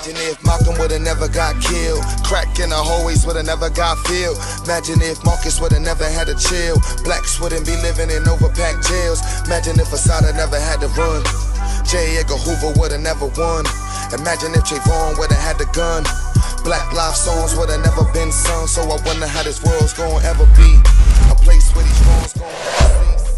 Imagine if Malcolm would've never got killed. Crack in the hallways would've never got filled. Imagine if Marcus would've never had to chill. Blacks wouldn't be living in overpacked jails. Imagine if Assata never had to run. J. Edgar Hoover would've never won. Imagine if Trayvon would've had the gun. Black life songs would've never been sung. So I wonder how this world's gonna ever be. A place where these wrongs gonna ever cease.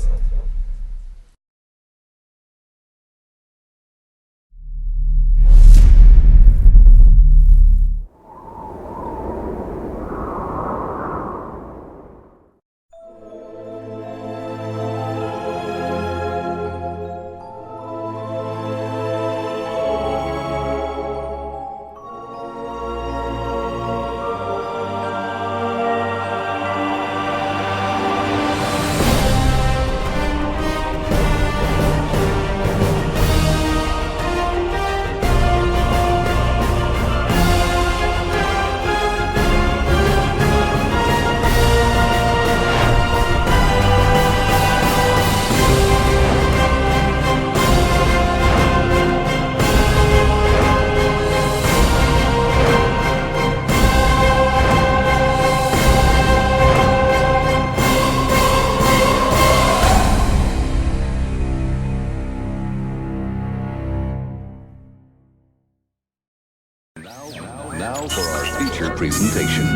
Now for our feature presentation.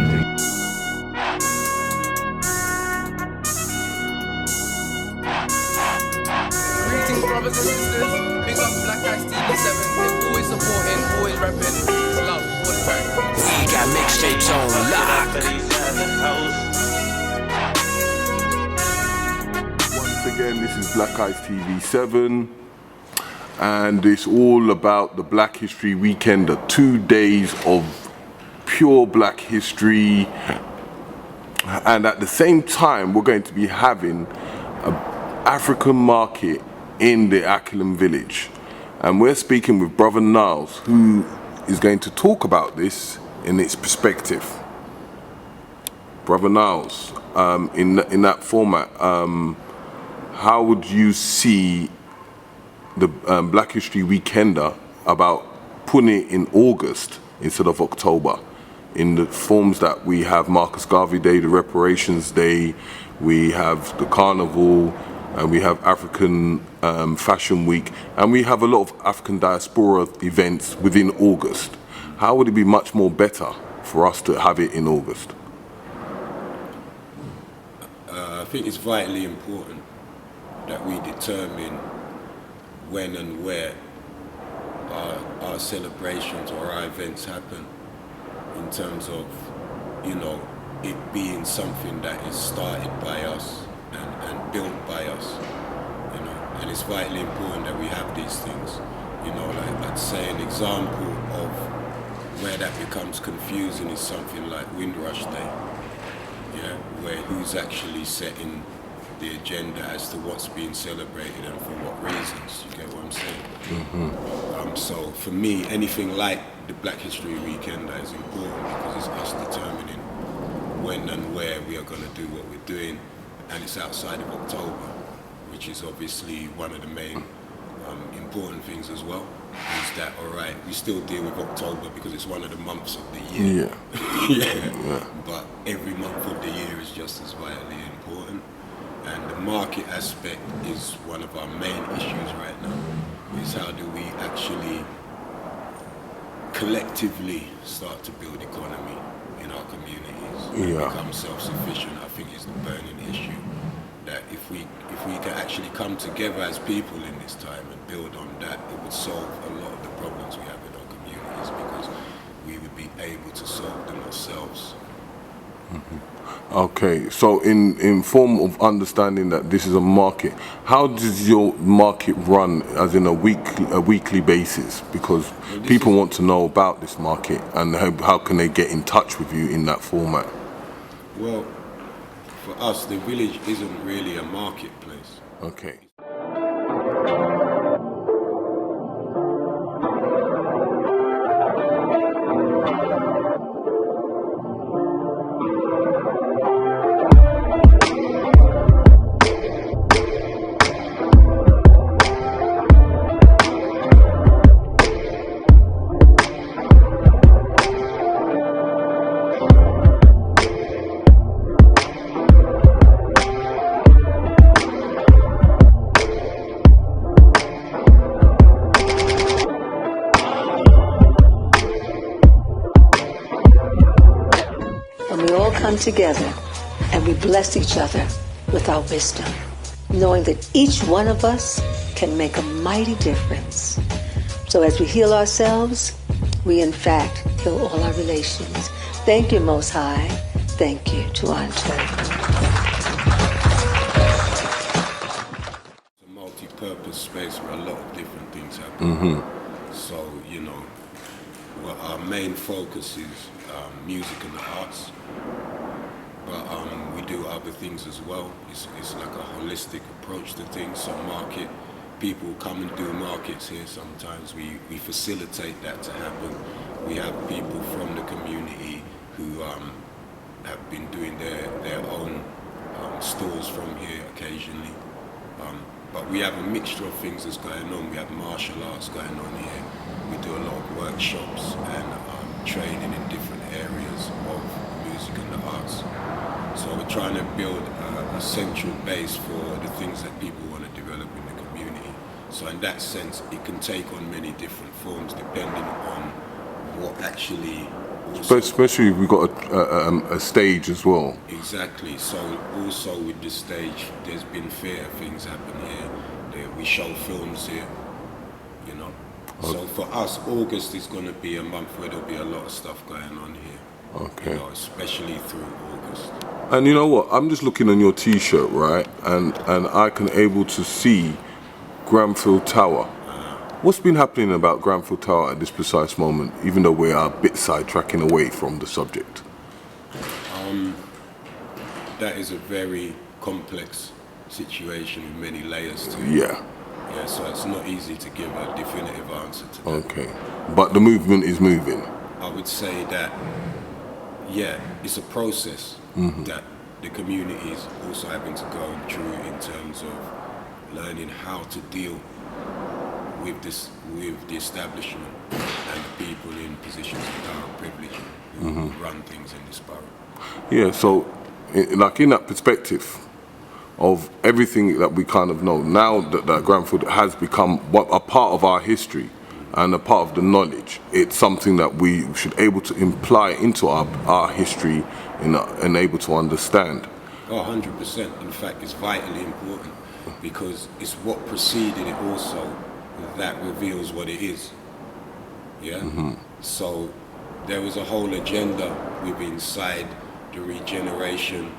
Greetings, brothers and sisters. Big up blackhistory TV7. Always supporting, always rapping. It's love all the time. We got mixtapes on lock. Once again, this is blackhistory TV7. And it's all about the Black History Weekend, the 2 days of pure Black history. And at the same time, we're going to be having an African market in the Aquilim village. And we're speaking with Brother Niles, who is going to talk about this in its perspective. Brother Niles, in that format, how would you see the Black History Weekender about putting it in August instead of October, in the forms that we have Marcus Garvey Day, the Reparations Day, we have the Carnival, and we have African Fashion Week, and we have a lot of African diaspora events within August. How would it be much more better for us to have it in August? I think it's vitally important that we determine when and where our celebrations or our events happen, in terms of, you know, it being something that is started by us and built by us, you know, and it's vitally important that we have these things, you know. Like, I'd say an example of where that becomes confusing is something like Windrush Day, yeah, where who's actually setting the agenda as to what's being celebrated and for what reasons. You get what I'm saying? Mm-hmm. So for me, anything like the Black History Weekend is important because it's us determining when and where we are going to do what we're doing, and it's outside of October, which is obviously one of the main important things as well. Is that alright? We still deal with October because it's one of the months of the year. Yeah. But every month of the year is just as vitally important. And the market aspect is one of our main issues right now, is how do we actually collectively start to build economy in our communities and become self-sufficient. I think is the burning issue, that if we can actually come together as people in this time and build on that, it would solve a lot of the problems we have in our communities, because we would be able to solve them ourselves. Mm-hmm. Okay, so in form of understanding that this is a market, how does your market run, as in a weekly basis? Because people want to know about this market, and how can they get in touch with you in that format? Well, for us, the village isn't really a marketplace. Okay. come together and we bless each other with our wisdom, knowing that each one of us can make a mighty difference. So as we heal ourselves, we in fact heal all our relations. Thank you, Most High. Thank you to Andre. It's a multi-purpose space where a lot of different things happen. So, you know, well, our main focus is music and the arts, but we do other things as well. It's like a holistic approach to things. So market, people come and do markets here sometimes. We facilitate that to happen. We have people from the community who have been doing their own stores from here occasionally. But we have a mixture of things that's going on. We have martial arts going on here. We do a lot of workshops and training in different areas of music and the arts. So we're trying to build a central base for the things that people want to develop in the community. So in that sense, it can take on many different forms depending on what actually... Especially if we've got a stage as well. Exactly. So also with the stage, there's been fair things happen here. We show films here, you know. So for us, August is going to be a month where there'll be a lot of stuff going on here. Okay. You know, especially through August. And you know what? I'm just looking on your T-shirt, right? And I can able to see Granville Tower. What's been happening about Granville Tower at this precise moment, even though we are a bit sidetracking away from the subject? That is a very complex situation with many layers to it. Yeah. Yeah, so it's not easy to give a definitive answer to that. Okay. But the movement is moving. I would say that, yeah, it's a process that the community is also having to go through in terms of learning how to deal with the establishment and the people in positions of power and privilege who run things in this borough. Yeah, so like in that perspective of everything that we kind of know, now that Granville has become a part of our history and a part of the knowledge, it's something that we should able to imply into our history and able to understand. Oh, 100%. In fact, it's vitally important because it's what preceded it also that reveals what it is. Yeah? So there was a whole agenda with inside the regeneration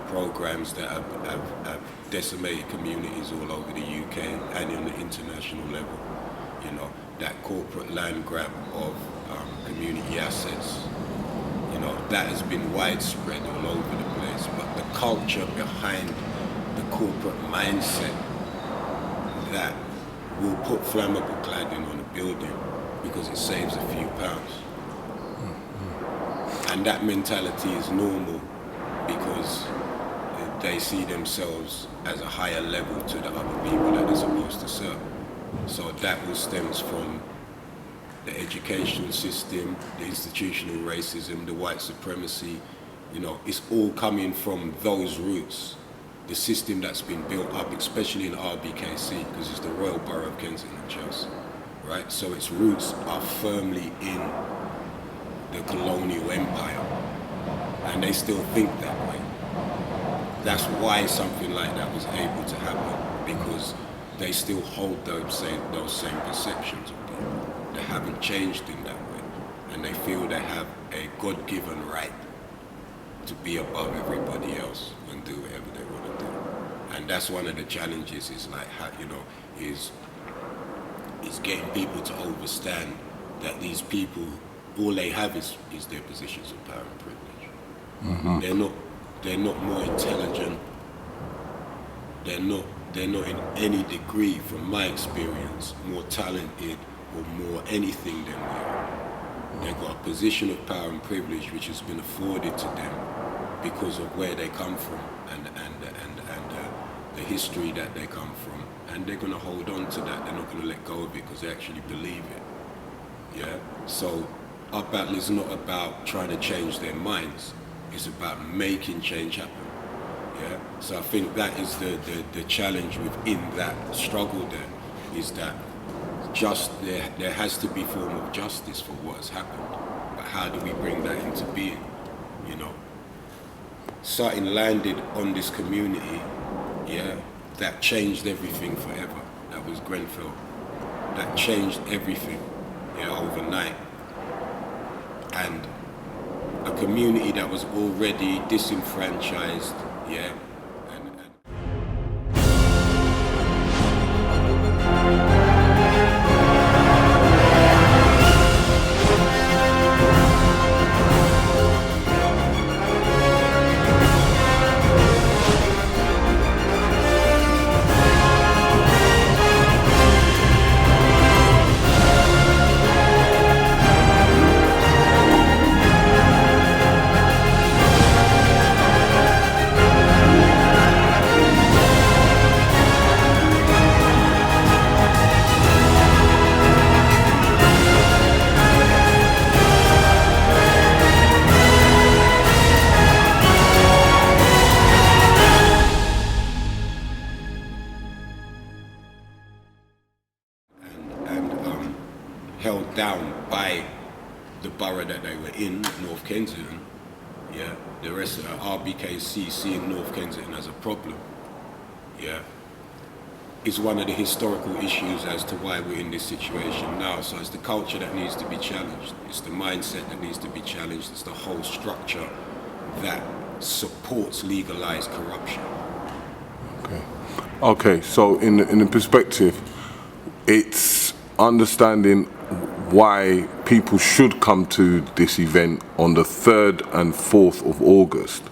programs that have decimated communities all over the UK and on the international level. You know, that corporate land grab of community assets, you know, that has been widespread all over the place. But the culture behind the corporate mindset that will put flammable cladding on a building because it saves a few pounds. And that mentality is normal because they see themselves as a higher level to the other people that they're supposed to serve. So that all stems from the educational system, the institutional racism, the white supremacy. You know, it's all coming from those roots. The system that's been built up, especially in RBKC, because it's the Royal Borough of Kensington and Chelsea, right? So its roots are firmly in the colonial empire, and they still think that way. That's why something like that was able to happen, because they still hold those same perceptions of people. They haven't changed in that way, and they feel they have a God-given right to be above everybody else and do whatever they want to do. And that's one of the challenges, is like, how, you know, is getting people to understand that these people, all they have is their positions of power and privilege. They're not more intelligent. They're not in any degree, from my experience, more talented or more anything than we are. They've got a position of power and privilege which has been afforded to them because of where they come from and the history that they come from, and they're going to hold on to that. They're not going to let go of it because they actually believe it. Yeah. So our battle is not about trying to change their minds. It's about making change happen. Yeah. So I think that is the challenge within that struggle. There is that there has to be form of justice for what has happened. But how do we bring that into being? You know, something landed on this community, yeah, that changed everything forever. That was Grenfell. That changed everything, yeah, overnight. And a community that was already disenfranchised, yeah. Held down by the borough that they were in, North Kensington. Yeah, the rest of the RBKC seeing North Kensington as a problem. Yeah, is one of the historical issues as to why we're in this situation now. So it's the culture that needs to be challenged. It's the mindset that needs to be challenged. It's the whole structure that supports legalized corruption. Okay. So in the perspective, it's understanding why people should come to this event on the 3rd and 4th of August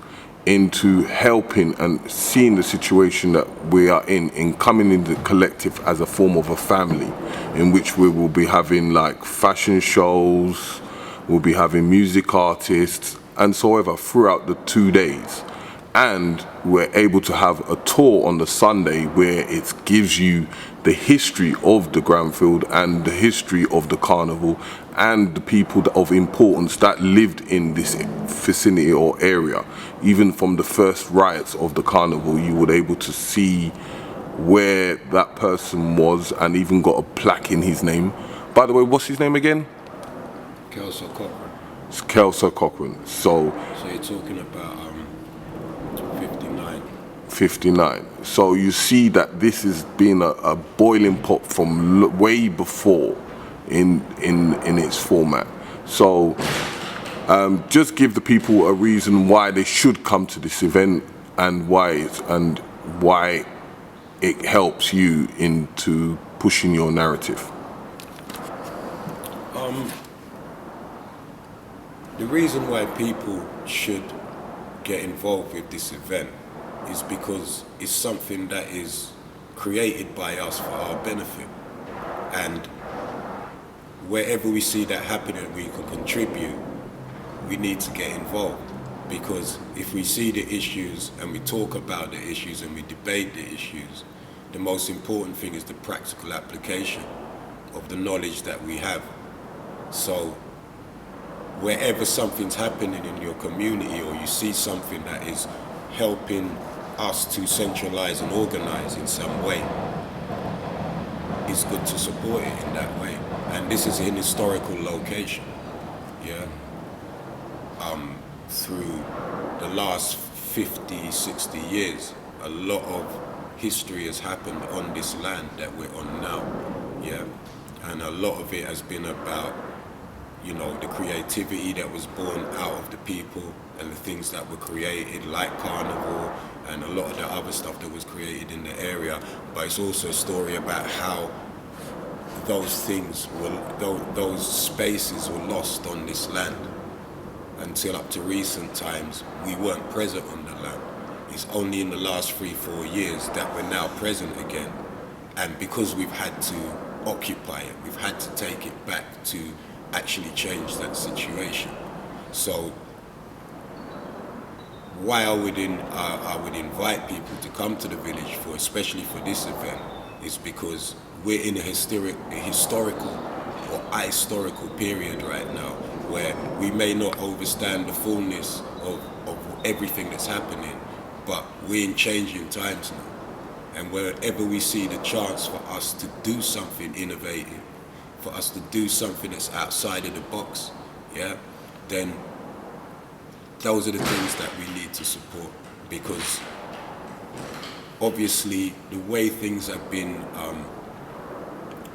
into helping and seeing the situation that we are in coming in the collective as a form of a family, in which we will be having like fashion shows, we'll be having music artists and so ever throughout the 2 days. And we're able to have a tour on the Sunday where it gives you the history of the Granfield and the history of the carnival and the people of importance that lived in this vicinity or area. Even from the first riots of the carnival, you were able to see where that person was and even got a plaque in his name. By the way, what's his name again? Kelso Cochran. It's Kelso Cochran. So you're talking about 59. So you see that this has been a boiling pot from way before in its format. So just give the people a reason why they should come to this event and why it helps you into pushing your narrative. The reason why people should get involved with this event is because it's something that is created by us for our benefit. And wherever we see that happening, we can contribute, we need to get involved. Because if we see the issues and we talk about the issues and we debate the issues, the most important thing is the practical application of the knowledge that we have. So wherever something's happening in your community or you see something that is helping us to centralize and organize in some way, it's good to support it in that way. And this is an historical location, yeah? Through the last 50, 60 years, a lot of history has happened on this land that we're on now, yeah? And a lot of it has been about, you know, the creativity that was born out of the people and the things that were created, like Carnival and a lot of the other stuff that was created in the area. But it's also a story about how those things those spaces were lost on this land. Until up to recent times, we weren't present on the land. It's only in the last 3-4 years that we're now present again. And because we've had to occupy it, we've had to take it back to actually change that situation. So why I would invite people to come to the village especially for this event, is because we're in a historical or ahistorical period right now, where we may not understand the fullness of everything that's happening, but we're in changing times now. And wherever we see the chance for us to do something innovative, for us to do something that's outside of the box, yeah, then those are the things that we need to support, because obviously the way things have been,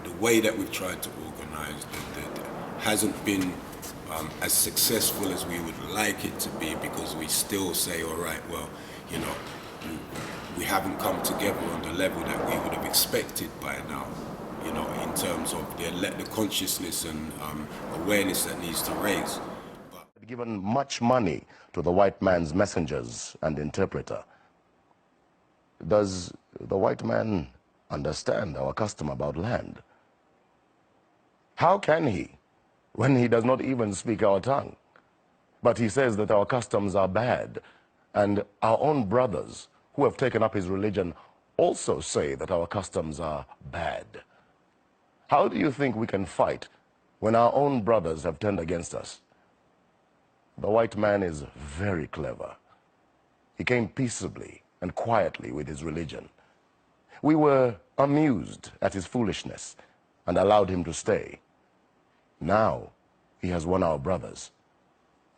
the way that we've tried to organise hasn't been as successful as we would like it to be, because we still say, all right, well, you know, we haven't come together on the level that we would have expected by now, you know, in terms of the consciousness and awareness that needs to raise. Given much money to the white man's messengers and interpreter. Does the white man understand our custom about land? How can he, when he does not even speak our tongue? But he says that our customs are bad, and our own brothers who have taken up his religion also say that our customs are bad. How do you think we can fight when our own brothers have turned against us? The white man is very clever. He came peaceably and quietly with his religion. We were amused at his foolishness and allowed him to stay. Now he has won our brothers,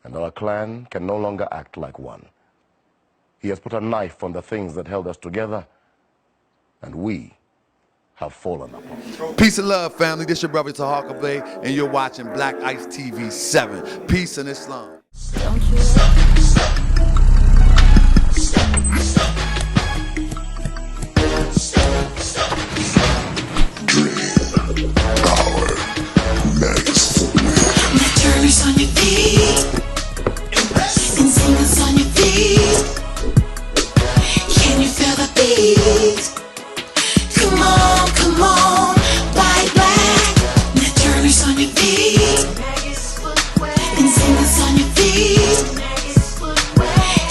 and our clan can no longer act like one. He has put a knife on the things that held us together, and we have fallen apart. Peace and love, family. This your brother Tahaka Bay, and you're watching Black Ice TV 7. Peace and Islam. Don't you Turners on your feet and singers on your feet. Can you feel the beat? Come on, come on, white black. Now turners on your feet and singers on your feet.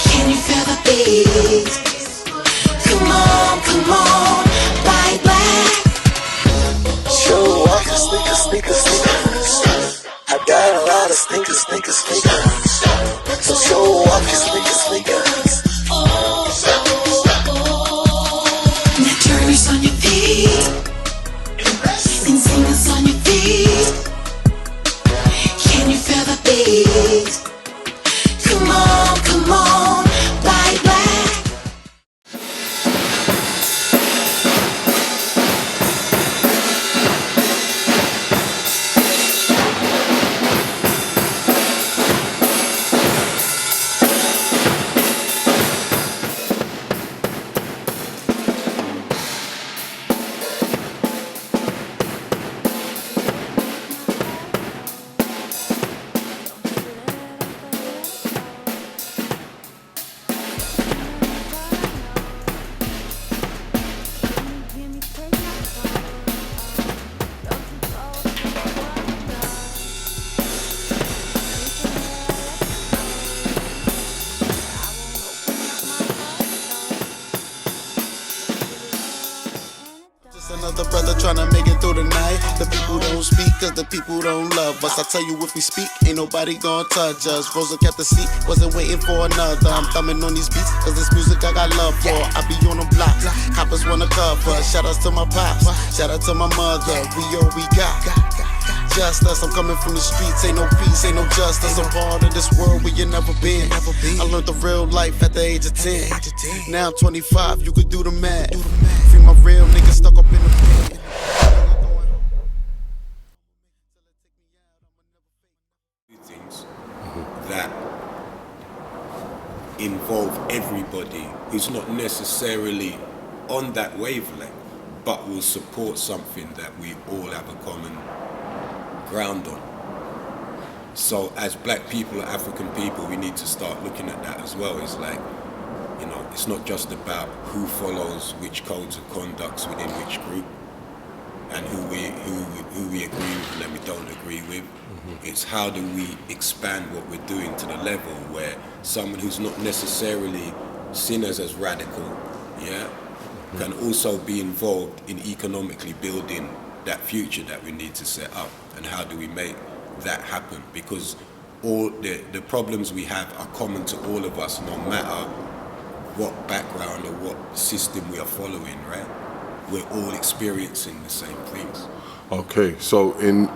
Can you feel the beat? Come on, white black. Show off your sneakers. I got a lot of sneakers. So show off your sneakers. Now turners on your feet and singers on your feet. Can you feel the beat? Come on, white black. Another brother tryna make it through the night. The people don't speak cause the people don't love us. I tell you if we speak, ain't nobody gon' touch us. Rosa kept the seat, wasn't waiting for another. I'm thumbing on these beats cause this music I got love for. I be on the block, coppers wanna cover. Shout outs to my pops, shout out to my mother. We all we got. Just us, I'm coming from the streets, ain't no peace, ain't no justice. I'm part of this world where you never been. I learned the real life at the age of 10. Now I'm 25, you could do the math. Free my real niggas stuck up in the pen. Things that involve everybody who's not necessarily on that wavelength, but will support something that we all have a common ground on. So as black people, African people, we need to start looking at that as well. It's like, you know, it's not just about who follows which codes of conducts within which group and who we agree with and that we don't agree with. It's how do we expand what we're doing to the level where someone who's not necessarily seen as radical, can also be involved in economically building that future that we need to set up, and how do we make that happen? Because all the problems we have are common to all of us, no matter what background or what system we are following, right? We're all experiencing the same things. Okay, so in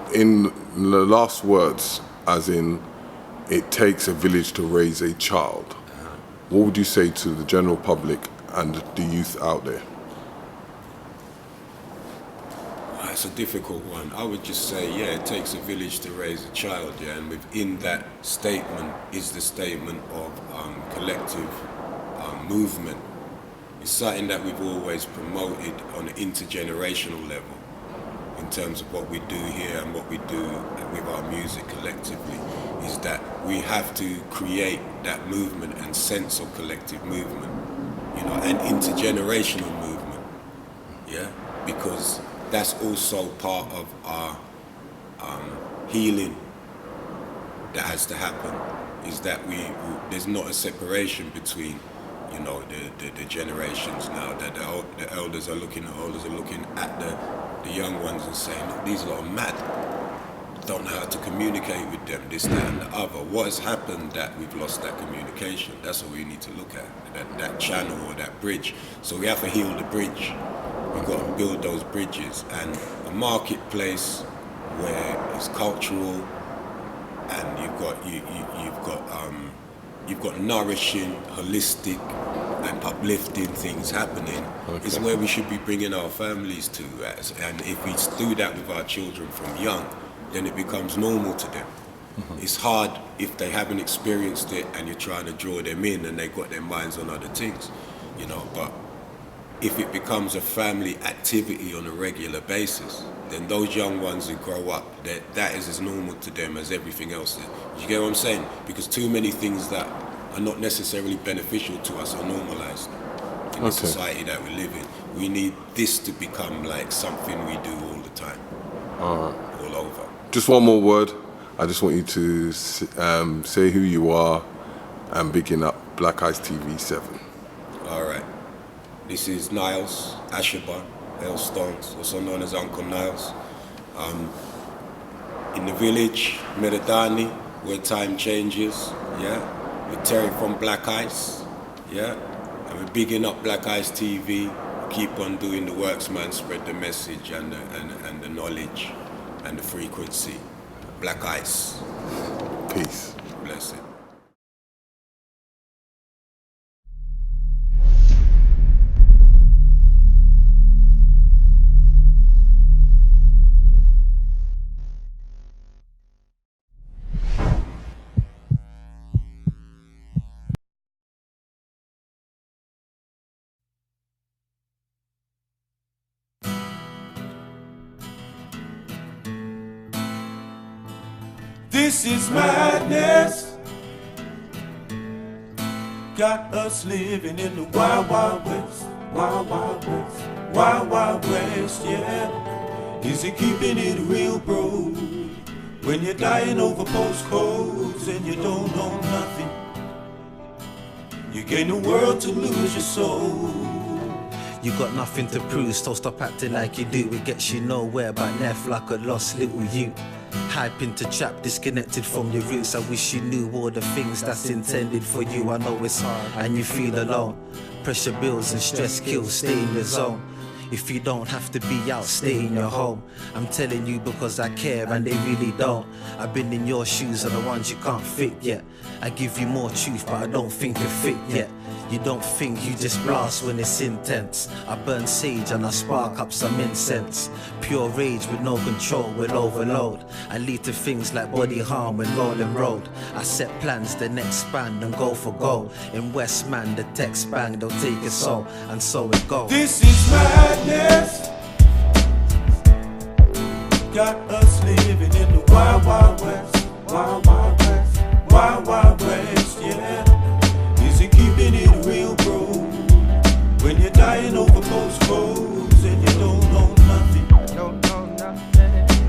the last words, as in it takes a village to raise a child. What would you say to the general public and the youth out there? It's a difficult one. I would just say, yeah, it takes a village to raise a child, yeah, and within that statement is the statement of collective movement. It's something that we've always promoted on an intergenerational level in terms of what we do here and what we do with our music collectively, is that we have to create that movement and sense of collective movement, you know, and intergenerational movement, yeah, because that's also part of our healing that has to happen, is that there's not a separation between, you know, the generations now, that the elders are looking at the young ones and saying, look, these lot are mad, don't know how to communicate with them, this, that and the other. What has happened that we've lost that communication? That's what we need to look at, that channel or that bridge. So we have to heal the bridge. We've got to build those bridges, and a marketplace where it's cultural and you've got nourishing, holistic and uplifting things happening, is where we should be bringing our families to. And if we do that with our children from young, then it becomes normal to them. It's hard if they haven't experienced it and you're trying to draw them in and they've got their minds on other things, you know. But if it becomes a family activity on a regular basis, then those young ones who grow up, that is as normal to them as everything else. You get what I'm saying? Because too many things that are not necessarily beneficial to us are normalized in the society that we live in. We need this to become like something we do all the time, all over. Just one more word. I just want you to say who you are and bigging up Black Ice TV 7. All right. This is Niles, Asherban, Hailstones, also known as Uncle Niles. In the village, Meridani, where time changes, yeah. We're Terry from Black Ice, yeah. And we're bigging up Black Ice TV. Keep on doing the works, man. Spread the message and the knowledge and the frequency. Black Ice. Peace. Bless it. This is madness. Got us living in the wild, wild west. Wild, wild west. Wild, wild west, yeah. Is it keeping it real, bro? When you're dying over postcodes and you don't know nothing, you gain the world to lose your soul. You got nothing to prove, so stop acting like you do. It gets you nowhere, but neff like a lost little you. Hype into trap, disconnected from your roots. I wish you knew all the things that's intended for you. I know it's hard and you feel alone. Pressure builds and stress kills, stay in your zone. If you don't have to be out, stay in your home. I'm telling you because I care and they really don't. I've been in your shoes are the ones you can't fit yet. I give you more truth but I don't think you fit yet. You don't think, you just blast when it's intense. I burn sage and I spark up some incense. Pure rage with no control will overload. I lead to things like body harm when rolling road. I set plans, then expand and go for gold. In Westman the text bang, they'll take it so, and so it goes. This is madness. Got us living in the wild, wild west. Wild, wild west. Wild, wild west, yeah. Is it keeping it real, bro? When you're dying over postcodes and you don't know nothing,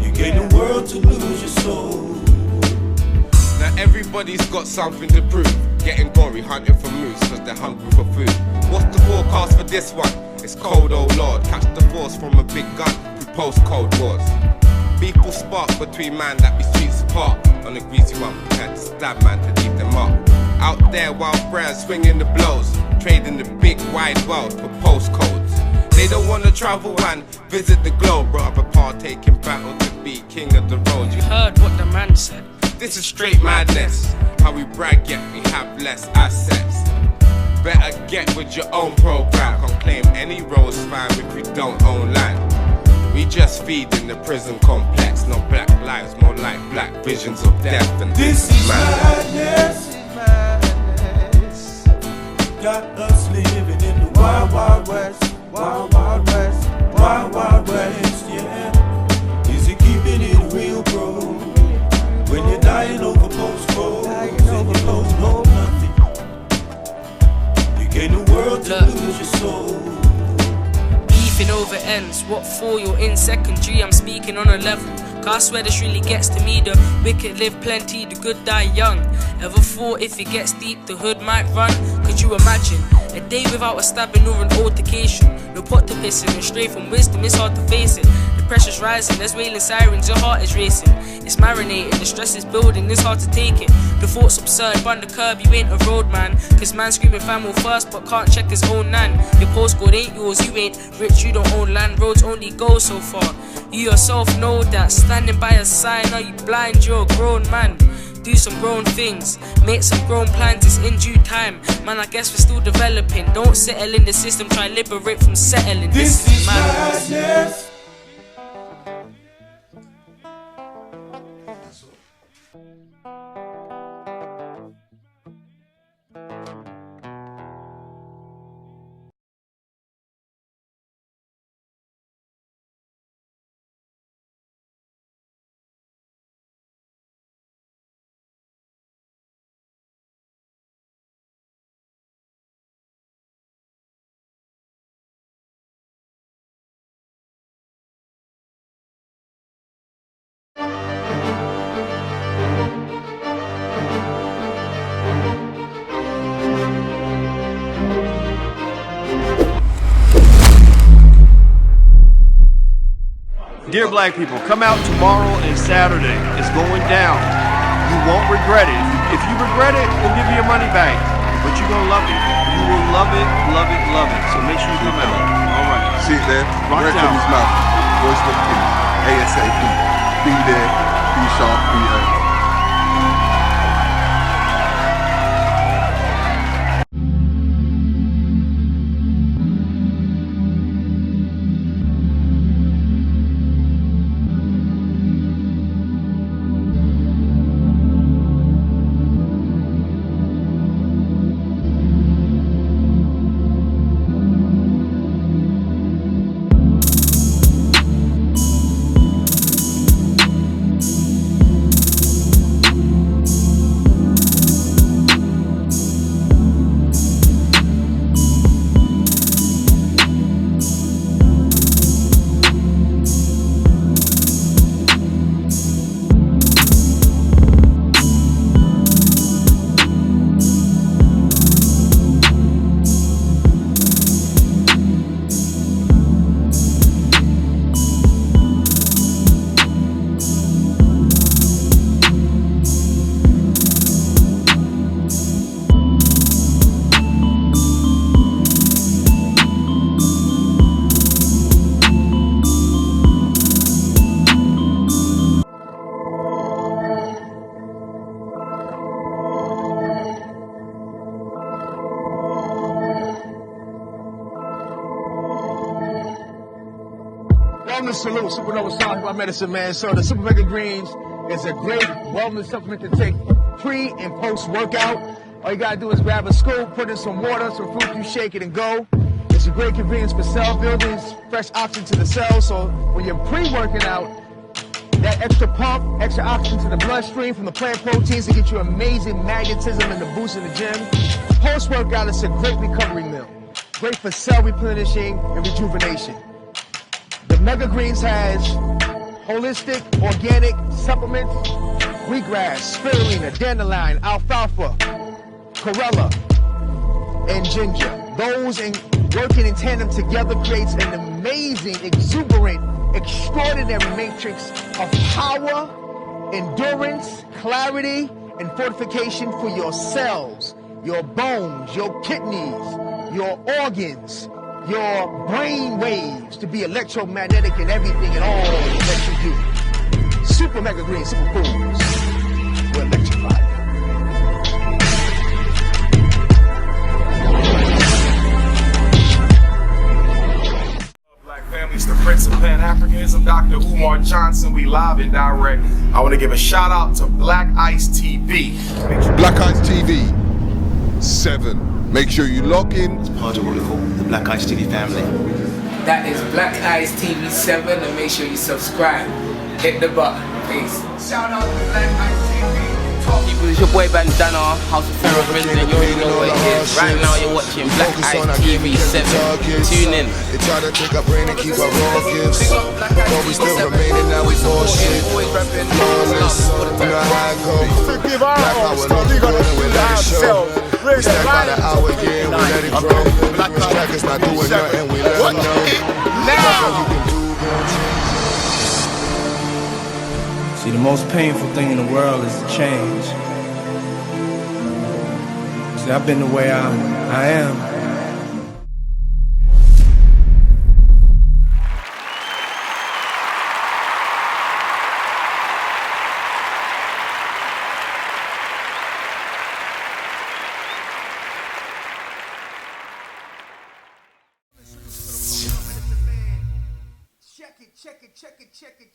you gain the world to lose your soul. Now everybody's got something to prove. Getting gory, hunting for moose, cause they're hungry for food. What's the forecast for this one? It's cold, oh lord. Catch the force from a big gun through postcode wars. People spark between man that be streets apart. On a greasy one, prepared to stab man to leave them up. Out there, wild brands swinging the blows, trading the big wide world for postcodes. They don't want to travel and visit the globe, rather partake in battle to be king of the road. You heard what the man said. This is straight madness. How we brag yet we have less assets. Better get with your own program. Can't claim any roles fine if we don't own land. We just feed in the prison complex. Not black lives, more like black visions of death. And This is madness. Got us living in the wild, wild west. Wild, wild west. Wild, wild west, yeah. Is it keeping it real, bro? When you're dying over postcodes and you don't know nothing, you gain the world to lose your soul. Beefing over ends, what for? You're in secondary, I'm speaking on a level. Cause I swear this really gets to me. The wicked live plenty, the good die young. Ever thought if it gets deep the hood might run? Could you imagine a day without a stabbing or an altercation? No pot to pissing and straight from wisdom, it's hard to face it. The pressure's rising, there's wailing sirens, your heart is racing. It's marinating, the stress is building, it's hard to take it. The thoughts absurd, run the curb, you ain't a road man. Cause man screaming family first but can't check his own nan. Your postcode ain't yours, you ain't rich, you don't own land. Roads only go so far. You yourself know that, standing by a sign, are you blind? You're a grown man. Do some grown things, make some grown plans, it's in due time. Man, I guess we're still developing. Don't settle in the system, try liberate from settling. This is madness. Dear black people, come out tomorrow and Saturday. It's going down. You won't regret it. If you regret it, we'll give you your money back. But you're going to love it. You will love it, love it, love it. So make sure you come out. All right. See it there? Rock Right down. from his mouth. Voice of peace. ASAP. Be there. Be sharp. Be early. Wellness Salute, Supernova Song by Medicine Man. So the Super Mega Greens is a great wellness supplement to take pre and post workout. All you gotta do is grab a scoop, put in some water, some fruit juice, shake it and go. It's a great convenience for cell building, it's fresh oxygen to the cells. So when you're pre-working out, that extra pump, extra oxygen to the bloodstream from the plant proteins to get you amazing magnetism and the boost in the gym. Post-workout, it's a great recovery meal. Great for cell replenishing and rejuvenation. The Mega Greens has holistic, organic supplements, wheatgrass, spirulina, dandelion, alfalfa, chlorella, and ginger. Those working in tandem together creates an amazing, exuberant, extraordinary matrix of power, endurance, clarity, and fortification for your cells, your bones, your kidneys, your organs, your brain waves to be electromagnetic in everything and all that you do. Super Mega Green Superfoods. we live and direct. I want to give a shout out to Black Ice TV. Black Ice TV 7. Make sure you log in. It's part of what we call the Black Ice TV family. That is Black Ice TV 7, and make sure you subscribe. Hit the button. Peace. Shout out to Black Ice TV. People, it's your boy Bandana, House of Pharaoh Resident, you already know what it is. Right now you're watching Black Ice TV 7. Tune in. They try to take our brain and keep our raw gifts, but we still remaining now we bullshit. Flawless, you know how it go. Black power, no good, and we let it show. We stack by the hour, yeah, and we let it grow. These trackers not doing nothing, we let them know. Nothing you can do, gon' change. See, the most painful thing in the world is to change. See, I've been the way I am.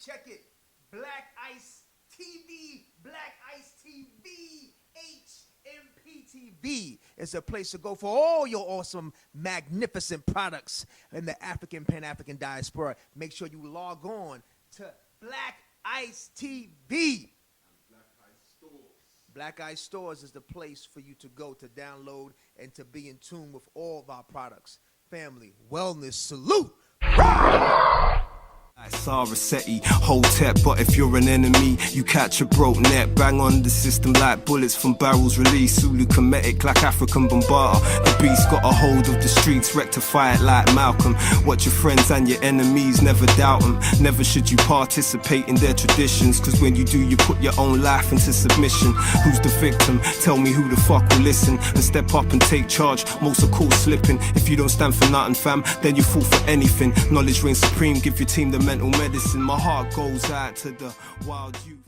Check it. Black Ice TV, Black Ice TV, HMPTV is a place to go for all your awesome, magnificent products in the African, Pan-African diaspora. Make sure you log on to Black Ice TV. Black Ice Stores is the place for you to go to download and to be in tune with all of our products. Family, wellness, salute. Sarasetti, Hotep, but if you're an enemy, you catch a broke net. Bang on the system like bullets from barrels released. Zulu Kemetic like African Bombata. The beast got a hold of the streets, rectify it like Malcolm. Watch your friends and your enemies, never doubt them. Never should you participate in their traditions, cause when you do, you put your own life into submission. Who's the victim? Tell me who the fuck will listen and step up and take charge. Most are caught slipping. If you don't stand for nothing, fam, then you fall for anything. Knowledge reigns supreme, give your team the mental medicine. My heart goes out to the wild youth.